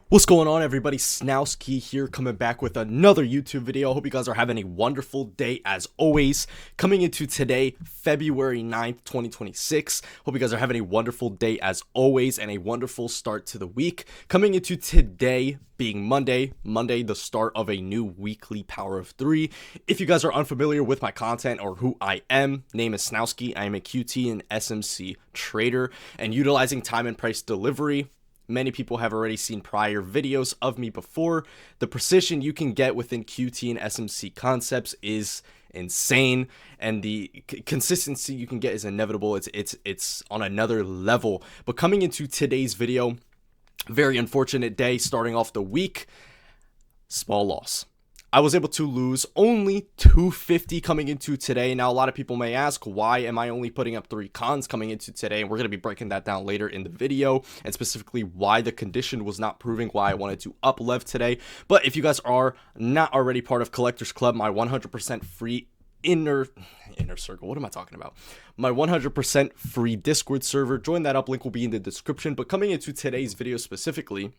What's going on, everybody? Snowski here, coming back with another YouTube video. Hope you guys are having a wonderful day as always. Coming into today, February 9th, 2026. Hope you guys are having a wonderful day as always and a wonderful start to the week. Coming into today being Monday, the start of a new weekly Power of 3. If you guys are unfamiliar with my content or who I am, name is Snowski. I am a QT and SMC trader and utilizing time and price delivery. Many people have already seen prior videos of me before. The precision you can get within QT and SMC concepts is insane, and the consistency you can get is inevitable. It's on another level. But coming into today's video, very unfortunate day starting off the week. Small loss. I was able to lose only 250 coming into today. Now, a lot of people may ask, why am I only putting up 3 cons coming into today? And we're going to be breaking that down later in the video, and specifically why the condition was not proving why I wanted to up lev today. But if you guys are not already part of Collectors Club, my 100% free inner circle, what am I talking about? My 100% free Discord server, join that up, link will be in the description. But coming into today's video specifically,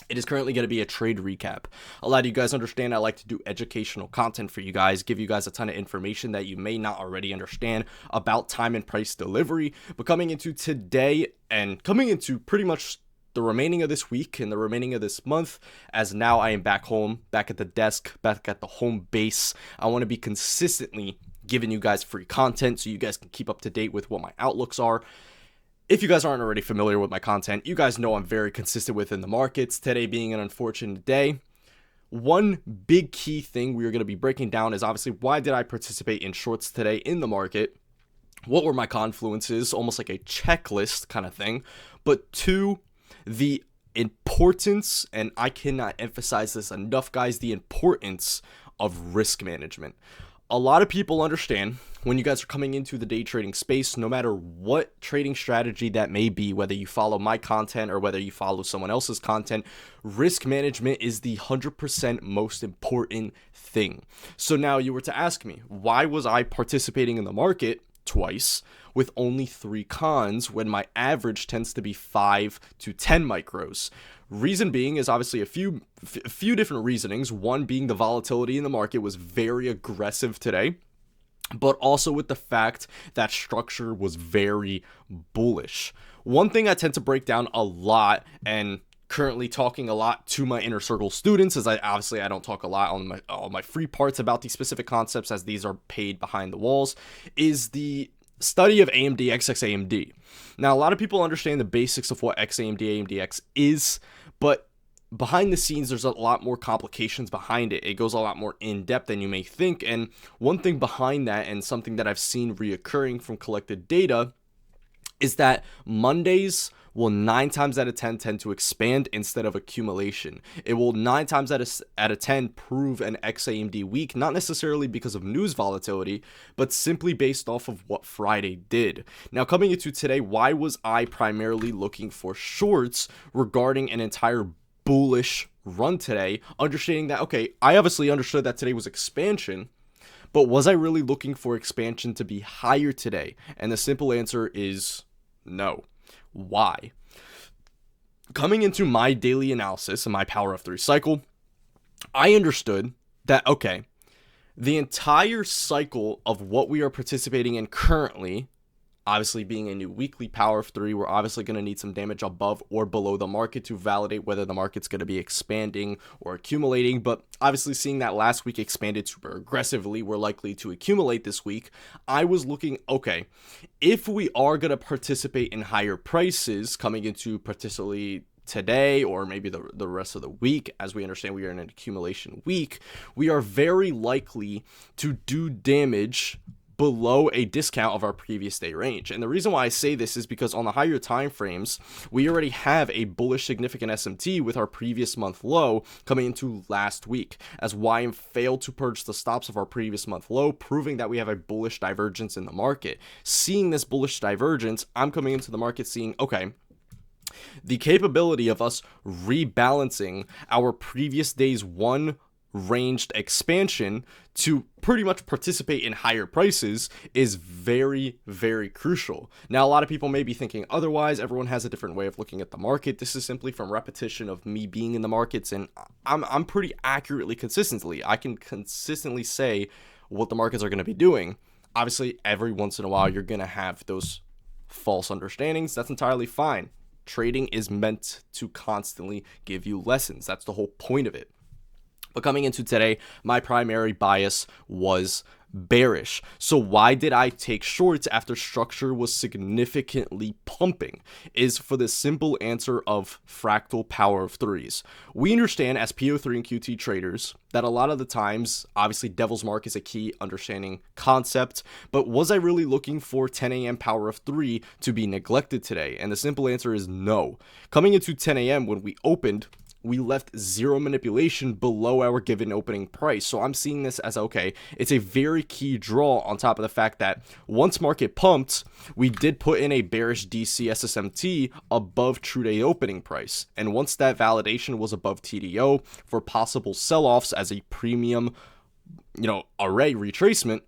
it is currently going to be a trade recap. A lot of you guys understand I like to do educational content for you guys, give you guys a ton of information that you may not already understand about time and price delivery. But coming into today and coming into pretty much the remaining of this week and the remaining of this month, as now I am back home, back at the desk, back at the home base, I want to be consistently giving you guys free content so you guys can keep up to date with what my outlooks are. If you guys aren't already familiar with my content, you guys know I'm very consistent within the markets. Today being an unfortunate day. One big key thing we are going to be breaking down is obviously why did I participate in shorts today in the market? What were my confluences? Almost like a checklist kind of thing. But 2, the importance, and I cannot emphasize this enough, guys, the importance of risk management. A lot of people understand when you guys are coming into the day trading space, no matter what trading strategy that may be, whether you follow my content or whether you follow someone else's content, risk management is the 100% most important thing. So now you were to ask me, why was I participating in the market twice with only 3 cons when my average tends to be 5 to 10 micros? Reason being is obviously a few different reasonings. One being the volatility in the market was very aggressive today, but also with the fact that structure was very bullish. One thing I tend to break down a lot, and currently talking a lot to my inner circle students, is I don't talk a lot on all my free parts about these specific concepts, as these are paid behind the walls, is the study of AMD XXAMD. Now, a lot of people understand the basics of what XAMD AMDX is, but behind the scenes there's a lot more complications behind it. It goes a lot more in depth than you may think. And one thing behind that, and something that I've seen reoccurring from collected data, is that Mondays will 9 times out of 10 tend to expand instead of accumulation. It will 9 times out of 10 prove an XAMD week, not necessarily because of news volatility, but simply based off of what Friday did. Now, coming into today, why was I primarily looking for shorts regarding an entire bullish run today? Understanding that, okay, I obviously understood that today was expansion, but was I really looking for expansion to be higher today? And the simple answer is no. Why? Coming into my daily analysis and my Power of 3 cycle, I understood that, okay, the entire cycle of what we are participating in currently, obviously being a new weekly Power of 3, we're obviously going to need some damage above or below the market to validate whether the market's going to be expanding or accumulating. But obviously seeing that last week expanded super aggressively, we're likely to accumulate this week. I was looking, okay, if we are going to participate in higher prices coming into particularly today or maybe the rest of the week, as we understand we are in an accumulation week, we are very likely to do damage below a discount of our previous day range. And the reason why I say this is because on the higher time frames, we already have a bullish significant SMT with our previous month low coming into last week, as YM failed to purge the stops of our previous month low, proving that we have a bullish divergence in the market. Seeing this bullish divergence, I'm coming into the market seeing, okay, the capability of us rebalancing our previous day's 1 ranged expansion to pretty much participate in higher prices is very, very crucial. Now, a lot of people may be thinking otherwise. Everyone has a different way of looking at the market. This is simply from repetition of me being in the markets, and I'm pretty accurately consistently. I can consistently say what the markets are going to be doing. Obviously, every once in a while, you're going to have those false understandings. That's entirely fine. Trading is meant to constantly give you lessons. That's the whole point of it. But coming into today, my primary bias was bearish. So why did I take shorts after structure was significantly pumping? Is for the simple answer of fractal power of threes. We understand as PO3 and QT traders that a lot of the times, obviously devil's mark is a key understanding concept, but was I really looking for 10 a.m. power of 3 to be neglected today? And the simple answer is no. Coming into 10 a.m. when we opened, we left zero manipulation below our given opening price. So I'm seeing this as, okay, it's a very key draw on top of the fact that once market pumped, we did put in a bearish DC SSMT above true day opening price. And once that validation was above TDO for possible sell-offs as a premium, array retracement,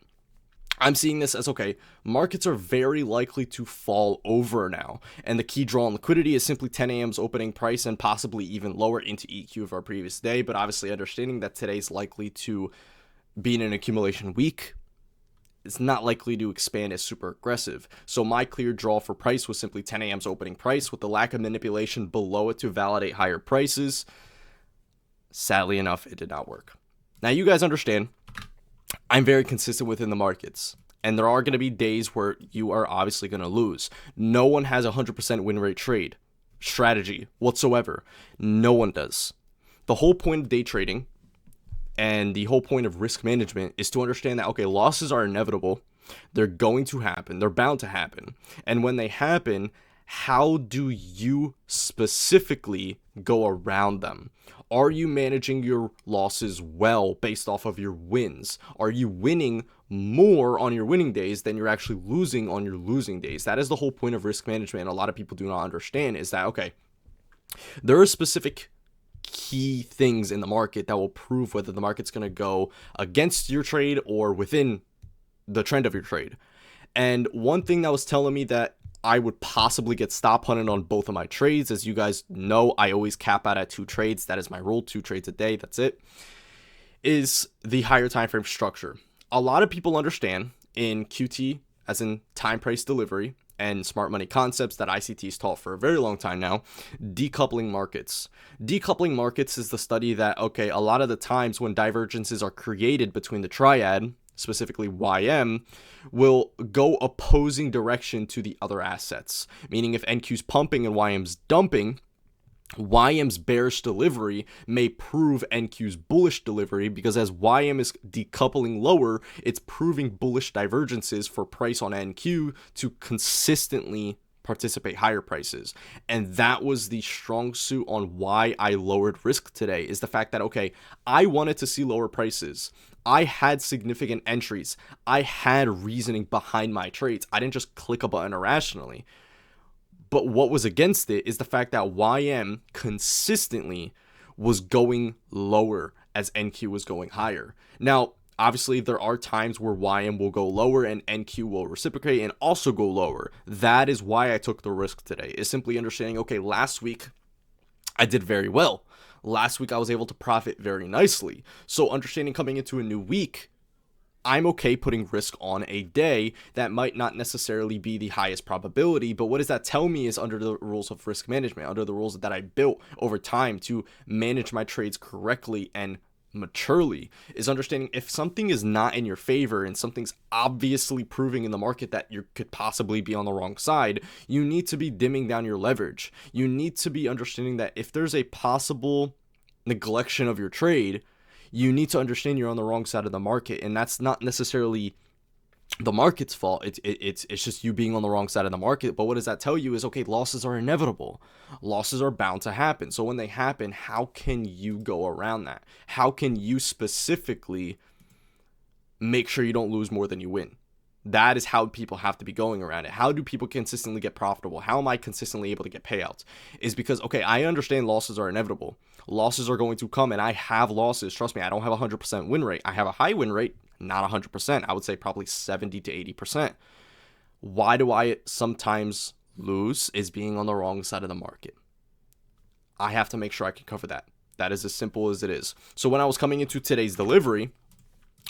I'm seeing this as, okay, markets are very likely to fall over now. And the key draw on liquidity is simply 10 a.m.'s opening price and possibly even lower into EQ of our previous day. But obviously understanding that today's likely to be in an accumulation week, it's not likely to expand as super aggressive. So my clear draw for price was simply 10 a.m.'s opening price with the lack of manipulation below it to validate higher prices. Sadly enough, it did not work. Now you guys understand, I'm very consistent within the markets, and there are going to be days where you are obviously going to lose. No one has a 100% win rate trade strategy whatsoever. No one does. The whole point of day trading and the whole point of risk management is to understand that, okay, losses are inevitable. They're going to happen. They're bound to happen. And when they happen, how do you specifically go around them? Are you managing your losses well based off of your wins? Are you winning more on your winning days than you're actually losing on your losing days? That is the whole point of risk management. And a lot of people do not understand is that, okay, there are specific key things in the market that will prove whether the market's going to go against your trade or within the trend of your trade. And one thing that was telling me that I would possibly get stop hunted on both of my trades. As you guys know, I always cap out at 2 trades. That is my rule, 2 trades a day. That's it. Is the higher time frame structure. A lot of people understand in QT, as in time price delivery, and smart money concepts that ICT's taught for a very long time now, decoupling markets. Decoupling markets is the study that, okay, a lot of the times when divergences are created between the triad, specifically YM, will go opposing direction to the other assets. Meaning if NQ's pumping and YM's dumping, YM's bearish delivery may prove NQ's bullish delivery, because as YM is decoupling lower, it's proving bullish divergences for price on NQ to consistently participate higher prices. And that was the strong suit on why I lowered risk today, is the fact that, okay, I wanted to see lower prices. I had significant entries. I had reasoning behind my trades. I didn't just click a button irrationally. But what was against it is the fact that YM consistently was going lower as NQ was going higher. Now, obviously, there are times where YM will go lower and NQ will reciprocate and also go lower. That is why I took the risk today, is simply understanding, okay, last week I did very well. Last week I was able to profit very nicely. So understanding coming into a new week, I'm okay putting risk on a day that might not necessarily be the highest probability, but what does that tell me is under the rules of risk management, under the rules that I built over time to manage my trades correctly and maturely, is understanding if something is not in your favor and something's obviously proving in the market that you could possibly be on the wrong side, you need to be dimming down your leverage. You need to be understanding that if there's a possible neglection of your trade, you need to understand you're on the wrong side of the market, and that's not necessarily the market's fault. It's just you being on the wrong side of the market. But what does that tell you is, okay, losses are inevitable. Losses are bound to happen. So when they happen, how can you go around that? How can you specifically make sure you don't lose more than you win? That is how people have to be going around it. How do people consistently get profitable? How am I consistently able to get payouts? Is because, okay, I understand losses are inevitable. Losses are going to come, and I have losses. Trust me, I don't have a 100% win rate. I have a high win rate, not 100%. I would say probably 70 to 80%. Why do I sometimes lose? Is being on the wrong side of the market. I have to make sure I can cover that. That is as simple as it is. So when I was coming into today's delivery,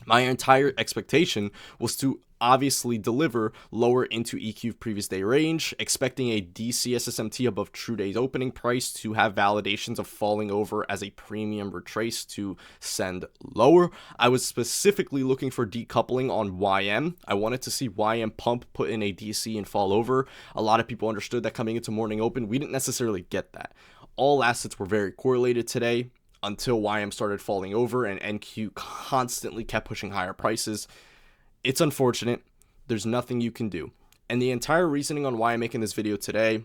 my entire expectation was to obviously deliver lower into EQ previous day range, expecting a DCSSMT above true day's opening price to have validations of falling over as a premium retrace to send lower. I was specifically looking for decoupling on YM. I wanted to see YM pump, put in a DC and fall over. A lot of people understood that coming into morning open. We didn't necessarily get that. All assets were very correlated today, until YM started falling over and NQ constantly kept pushing higher prices. It's unfortunate. There's nothing you can do. And the entire reasoning on why I'm making this video today,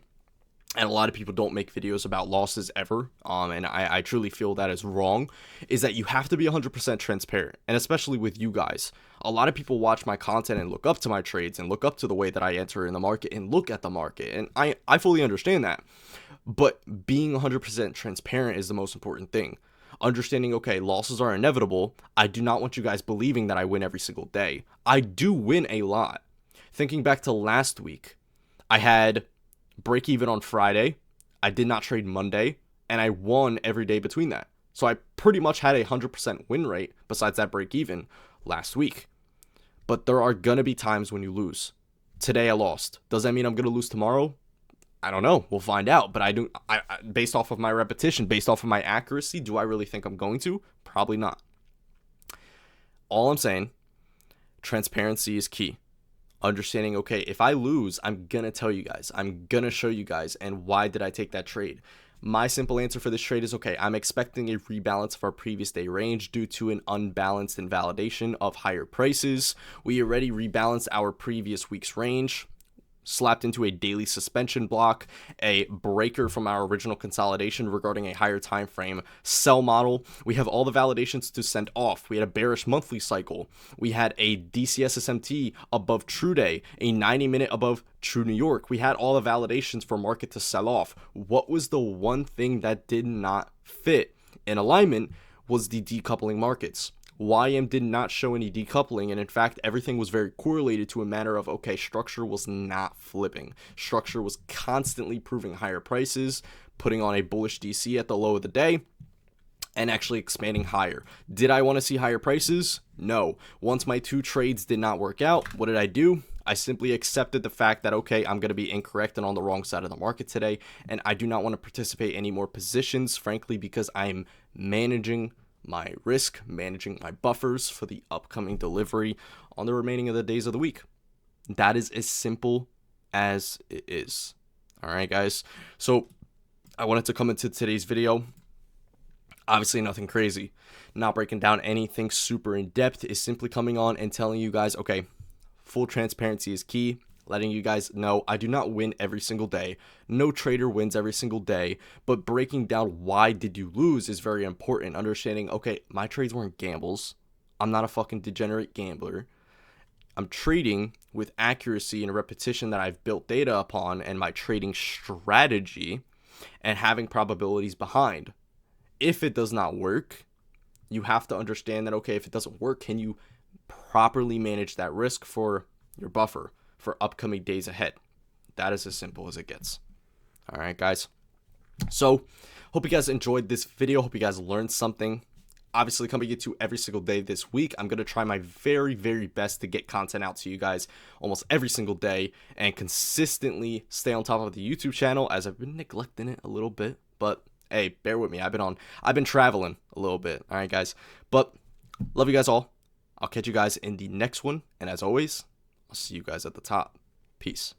and a lot of people don't make videos about losses ever, and I truly feel that is wrong, is that you have to be 100% transparent, and especially with you guys. A lot of people watch my content and look up to my trades and look up to the way that I enter in the market and look at the market, and I fully understand that. But being 100% transparent is the most important thing. Understanding, okay, losses are inevitable. I do not want you guys believing that I win every single day. I do win a lot. Thinking back to last week, I had break even on Friday. I did not trade Monday, and I won every day between that. So I pretty much had a 100% win rate besides that break even last week. But there are going to be times when you lose. Today I lost. Does that mean I'm going to lose tomorrow? I don't know. We'll find out. But I based off of my repetition, based off of my accuracy, do I really think I'm going to? Probably not. All I'm saying, transparency is key. Understanding, okay, if I lose, I'm going to tell you guys. I'm going to show you guys. And why did I take that trade? My simple answer for this trade is, okay, I'm expecting a rebalance of our previous day range due to an unbalanced invalidation of higher prices. We already rebalanced our previous week's range, slapped into a daily suspension block, a breaker from our original consolidation regarding a higher time frame sell model. We have all the validations to send off. We had a bearish monthly cycle. We had a DCSSMT above true day, a 90-minute above true New York. We had all the validations for market to sell off. What was the one thing that did not fit in alignment was the decoupling markets. YM did not show any decoupling, and in fact, everything was very correlated to a matter of, okay, structure was not flipping. Structure was constantly proving higher prices, putting on a bullish DC at the low of the day, and actually expanding higher. Did I want to see higher prices? No. Once my two trades did not work out, what did I do? I simply accepted the fact that, okay, I'm going to be incorrect and on the wrong side of the market today, and I do not want to participate any more positions, frankly, because I'm managing my risk, managing my buffers for the upcoming delivery on the remaining of the days of the week. That is as simple as it is. All right, guys. So I wanted to come into today's video. Obviously nothing crazy, not breaking down anything super in depth, is simply coming on and telling you guys, okay, full transparency is key. Letting you guys know I do not win every single day. No trader wins every single day, but breaking down why did you lose is very important. Understanding, okay, my trades weren't gambles. I'm not a fucking degenerate gambler. I'm trading with accuracy and repetition that I've built data upon and my trading strategy and having probabilities behind. If it does not work, you have to understand that, okay, if it doesn't work, can you properly manage that risk for your buffer for upcoming days ahead? That is as simple as it gets. All right, guys. So hope you guys enjoyed this video. Hope you guys learned something. Obviously, coming into every single day this week, I'm going to try my very, very best to get content out to you guys almost every single day and consistently stay on top of the YouTube channel, as I've been neglecting it a little bit. But hey, bear with me. I've been traveling a little bit. All right, guys. But love you guys all. I'll catch you guys in the next one. And as always, I'll see you guys at the top. Peace.